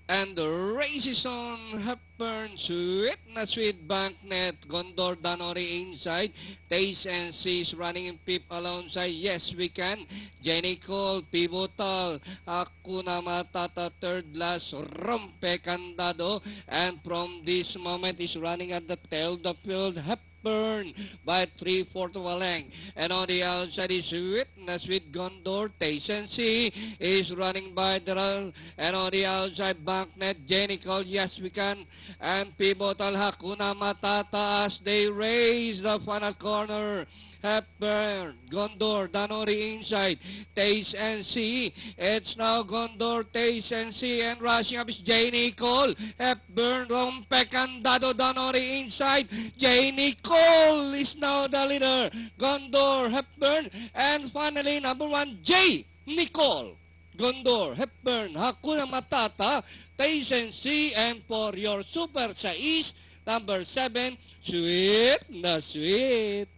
And the race is on. Hepburn, sweet na sweet banknet. Gondor, Danori inside. Taste and Seas running in Pip alongside. Yes, we can. Jenny Cole, pivotal. Hakuna Matata, third last. Rompe Candado. And from this moment is running at the tail of the field. Hepburn by 3/4 of a length. And on the outside is Witness with Gondor. Taysensi is running by the and on the outside banknet Jenny Cole. Yes, we can. And pivotal Hakuna Matata as they raise the final corner. Hepburn, Gondor, Danori inside, Taste and See. It's now Gondor, Taste and See, and rushing up is Jay Cole. Hepburn, Rompe Candado, Danori inside. Jay Cole is now the leader. Gondor, Hepburn, and finally number 1, Jay Nicole. Gondor, Hepburn, Hakuna Matata, Taste and See, and for your Super sa East, number 7, Sweet na Sweet.